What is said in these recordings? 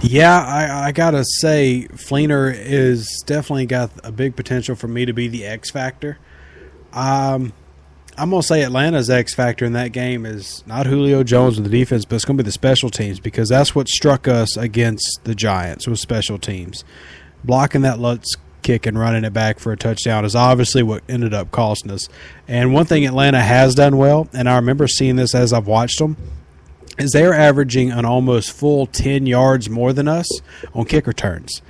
Yeah, I gotta say, Fleener is definitely got a big potential for me to be the X factor. I'm gonna say Atlanta's X factor in that game is not Julio Jones with the defense, but it's gonna be the special teams, because that's what struck us against the Giants was special teams. Blocking that Lutz kick and running it back for a touchdown is obviously what ended up costing us. And one thing Atlanta has done well, and I remember seeing this as I've watched them, is they're averaging an almost full 10 yards more than us on kick returns.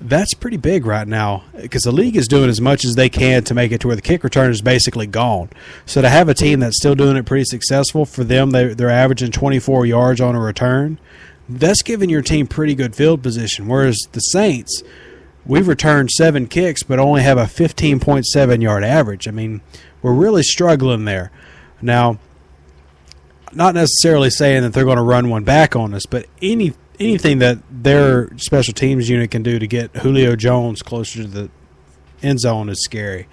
That's pretty big right now, because the league is doing as much as they can to make it to where the kick return is basically gone. So to have a team that's still doing it pretty successful, for them, they're averaging 24 yards on a return. That's giving your team pretty good field position, whereas the Saints, we've returned 7 kicks but only have a 15.7-yard average. I mean, we're really struggling there. Now, not necessarily saying that they're going to run one back on us, but anything that their special teams unit can do to get Julio Jones closer to the end zone is scary.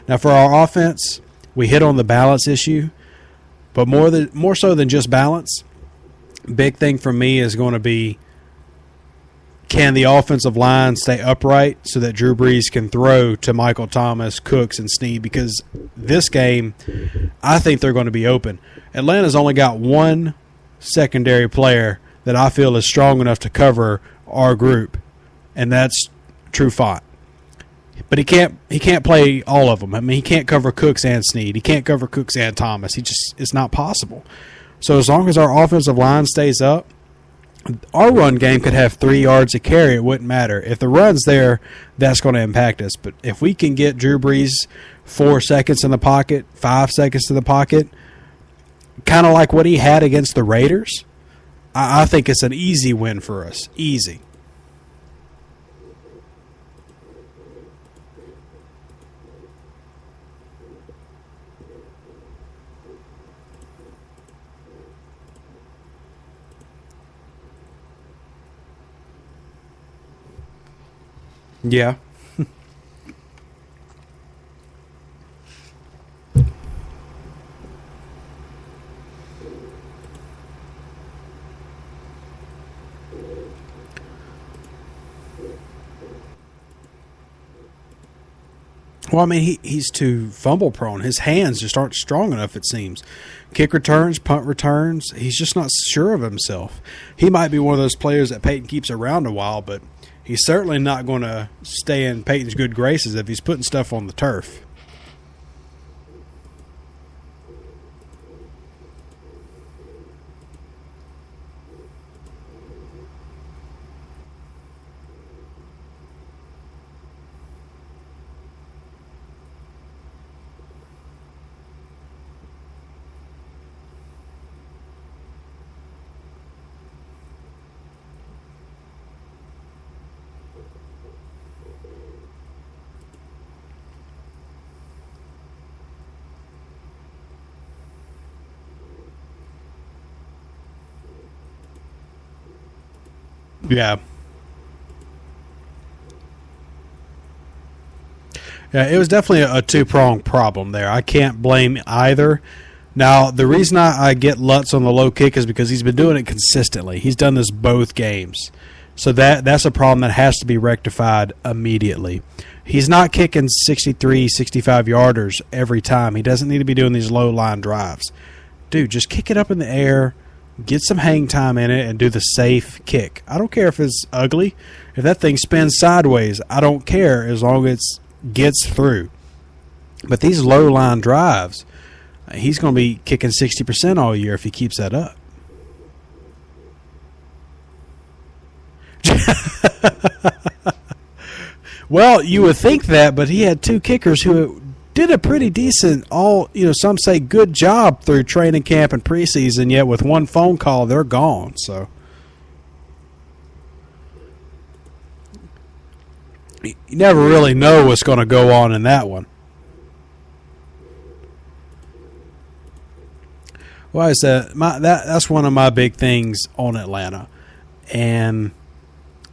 Now, for our offense, we hit on the balance issue, but more so than just balance, big thing for me is going to be, can the offensive line stay upright so that Drew Brees can throw to Michael Thomas, Cooks, and Snead? Because this game, I think they're going to be open. Atlanta's only got one secondary player that I feel is strong enough to cover our group, and that's Trufant. But he can't play all of them. I mean, he can't cover Cooks and Snead. He can't cover Cooks and Thomas. It's not possible. So as long as our offensive line stays up, our run game could have 3 yards a carry. It wouldn't matter. If the run's there, that's going to impact us. But if we can get Drew Brees 4 seconds in the pocket, 5 seconds in the pocket, kind of like what he had against the Raiders, I think it's an easy win for us. Easy. Yeah. Well, I mean, he's too fumble prone. His hands just aren't strong enough, it seems. Kick returns, punt returns, he's just not sure of himself. He might be one of those players that Peyton keeps around a while, but he's certainly not going to stay in Peyton's good graces if he's putting stuff on the turf. Yeah. Yeah, it was definitely a two-pronged problem there. I can't blame either. Now, the reason I get Lutz on the low kick is because he's been doing it consistently. He's done this both games. So that's a problem that has to be rectified immediately. He's not kicking 63, 65-yarders every time. He doesn't need to be doing these low-line drives. Dude, just kick it up in the air, get some hang time in it, and do the safe kick. I don't care if it's ugly. If that thing spins sideways, I don't care as long as it gets through. But these low-line drives, he's going to be kicking 60% all year if he keeps that up. Well, you would think that, but he had 2 kickers who did a pretty decent, some say good job through training camp and preseason, yet with one phone call, they're gone. So you never really know what's going to go on in that one. Well, I said that's one of my big things on Atlanta, and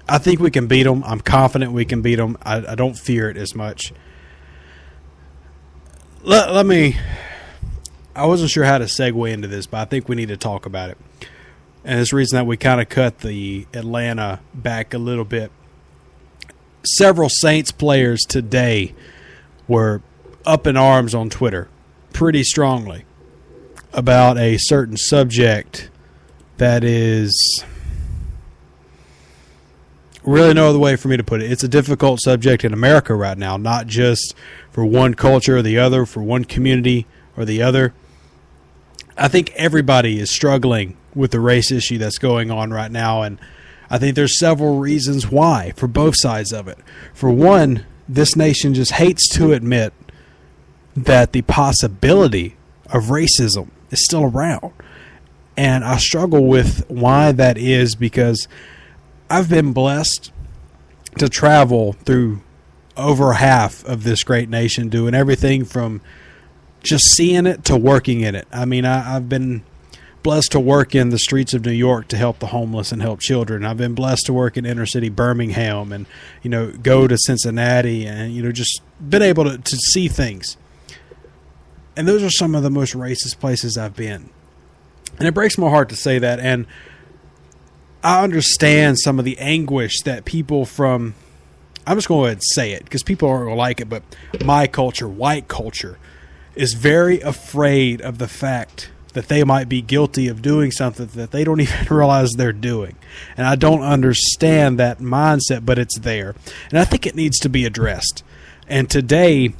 I think we can beat them. I'm confident we can beat them. I don't fear it as much. I wasn't sure how to segue into this, but I think we need to talk about it. and it's the reason that we kind of cut the Atlanta back a little bit. Several Saints players today were up in arms on Twitter pretty strongly about a certain subject that is really no other way for me to put it. It's a difficult subject in America right now, not just for one culture or the other, for one community or the other. I think everybody is struggling with the race issue that's going on right now, and I think there's several reasons why for both sides of it. For one, this nation just hates to admit that the possibility of racism is still around. And I struggle with why that is, because I've been blessed to travel through over half of this great nation, doing everything from just seeing it to working in it. I mean, I've been blessed to work in the streets of New York to help the homeless and help children. I've been blessed to work in inner city Birmingham and, go to Cincinnati and, just been able to see things. And those are some of the most racist places I've been. And it breaks my heart to say that. And I understand some of the anguish that people from, I'm just going to go ahead and say it because people aren't going to like it, but my culture, white culture, is very afraid of the fact that they might be guilty of doing something that they don't even realize they're doing. And I don't understand that mindset, but it's there. And I think it needs to be addressed. And today,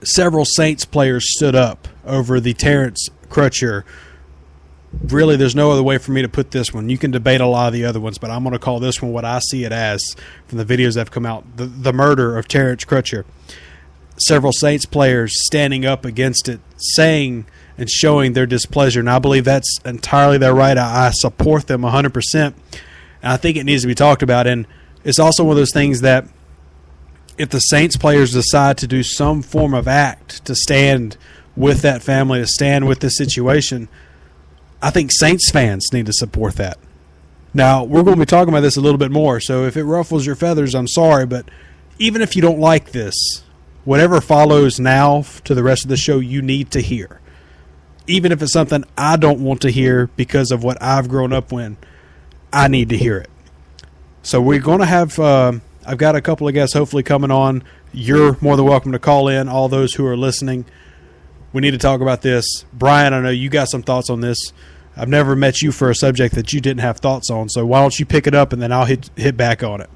several Saints players stood up over the Terrence Crutcher. Really, there's no other way for me to put this one. You can debate a lot of the other ones, but I'm going to call this one what I see it as from the videos that have come out, the murder of Terrence Crutcher. Several Saints players standing up against it, saying and showing their displeasure, and I believe that's entirely their right. I support them 100%, and I think it needs to be talked about. And it's also one of those things that if the Saints players decide to do some form of act to stand with that family, to stand with the situation, I think Saints fans need to support that. Now, we're going to be talking about this a little bit more, so if it ruffles your feathers, I'm sorry, but even if you don't like this, whatever follows now to the rest of the show, you need to hear. Even if it's something I don't want to hear because of what I've grown up with, I need to hear it. So we're going to have, I've got a couple of guests hopefully coming on. You're more than welcome to call in, all those who are listening. We need to talk about this. Brian, I know you got some thoughts on this. I've never met you for a subject that you didn't have thoughts on, so why don't you pick it up and then I'll hit back on it.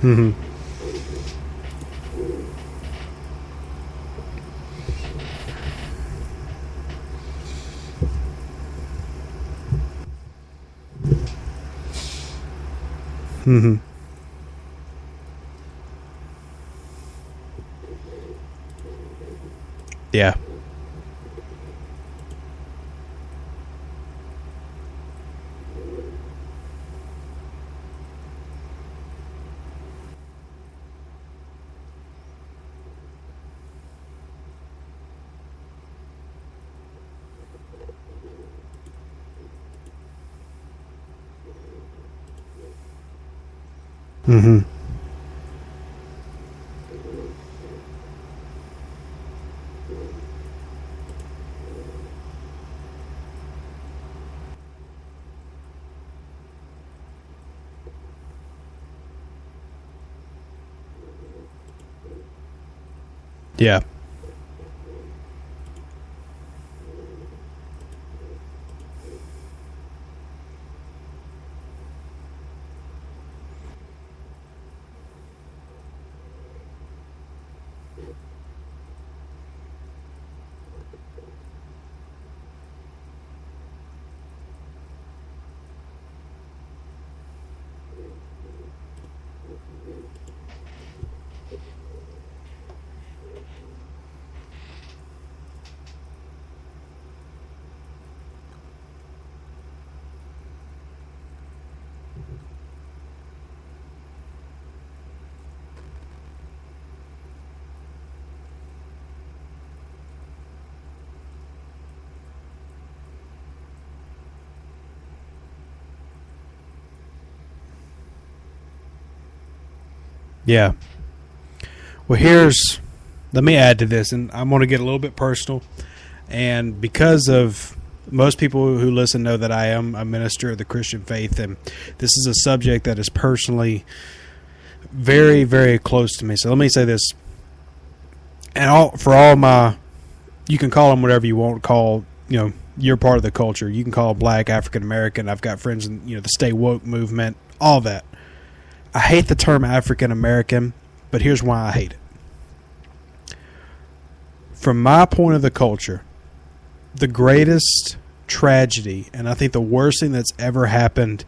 Mm-hmm. Mm-hmm. Yeah. Mm-hmm. Yeah. Yeah. Well, let me add to this, and I'm going to get a little bit personal. And because of most people who listen know that I am a minister of the Christian faith, and this is a subject that is personally very, very close to me. So let me say this. And for all my, you can call them whatever you want, you're part of the culture. You can call Black, African American. I've got friends in, the Stay Woke movement, all that. I hate the term African American, but here's why I hate it. From my point of the culture, the greatest tragedy, and I think the worst thing that's ever happened,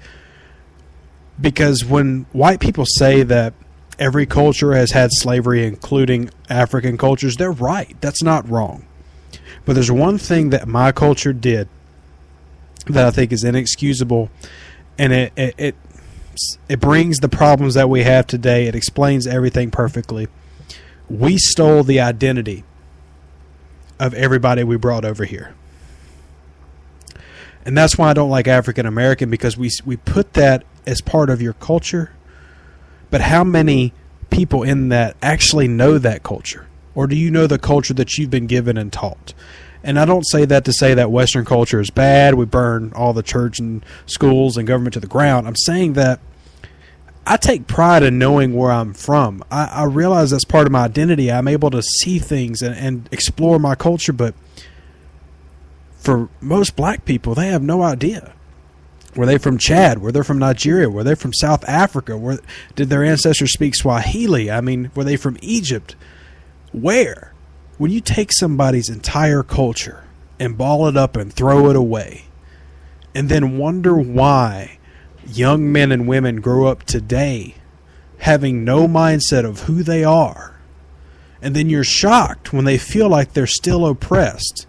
because when white people say that every culture has had slavery, including African cultures, they're right. That's not wrong. But there's one thing that my culture did that I think is inexcusable, and it brings the problems that we have today. It explains everything perfectly. We stole the identity of everybody we brought over here. And that's why I don't like African American, because we put that as part of your culture. But how many people in that actually know that culture? Or do you know the culture that you've been given and taught? And I don't say that to say that Western culture is bad. We burn all the church and schools and government to the ground. I'm saying that I take pride in knowing where I'm from. I realize that's part of my identity. I'm able to see things and explore my culture. But for most black people, they have no idea. Were they from Chad? Were they from Nigeria? Were they from South Africa? Did their ancestors speak Swahili? I mean, were they from Egypt? Where? When you take somebody's entire culture and ball it up and throw it away, and then wonder why young men and women grow up today having no mindset of who they are, and then you're shocked when they feel like they're still oppressed,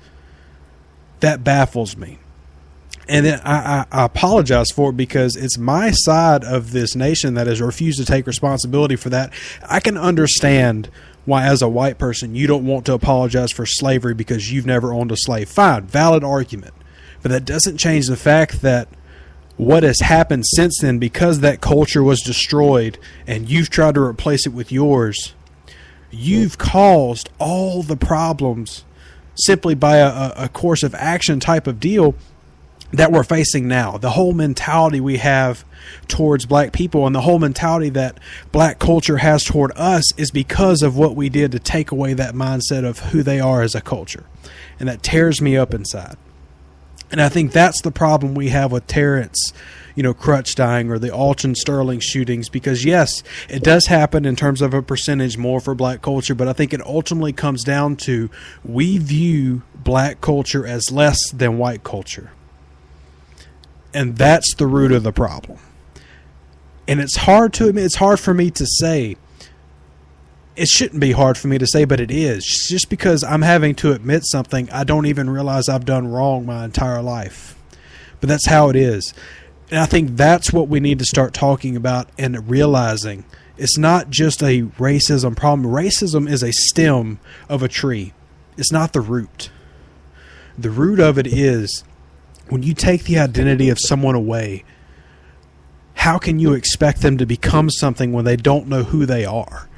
that baffles me. And then I apologize for it, because it's my side of this nation that has refused to take responsibility for that. I can understand why, as a white person, you don't want to apologize for slavery because you've never owned a slave. Fine, valid argument. But that doesn't change the fact that what has happened since then, because that culture was destroyed and you've tried to replace it with yours, you've caused all the problems simply by a course of action type of deal that we're facing now. The whole mentality we have towards black people and the whole mentality that black culture has toward us is because of what we did to take away that mindset of who they are as a culture. And that tears me up inside. And I think that's the problem we have with Terrence, Crutch dying, or the Alton Sterling shootings, because yes, it does happen in terms of a percentage more for black culture, but I think it ultimately comes down to we view black culture as less than white culture. And that's the root of the problem. And it's hard to admit, it's hard for me to say. It shouldn't be hard for me to say, but it is. Just because I'm having to admit something I don't even realize I've done wrong my entire life. But that's how it is. And I think that's what we need to start talking about and realizing. It's not just a racism problem. Racism is a stem of a tree. It's not the root. The root of it is, when you take the identity of someone away, how can you expect them to become something when they don't know who they are?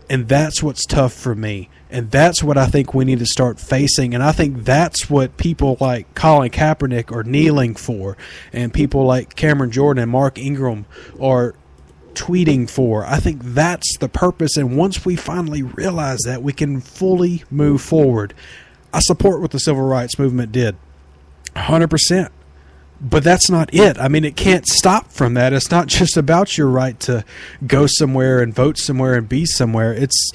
And that's what's tough for me. And that's what I think we need to start facing. And I think that's what people like Colin Kaepernick are kneeling for. And people like Cameron Jordan and Mark Ingram are tweeting for. I think that's the purpose. And once we finally realize that, we can fully move forward. I support what the civil rights movement did. 100%. But that's not it. I mean, it can't stop from that. It's not just about your right to go somewhere and vote somewhere and be somewhere. It's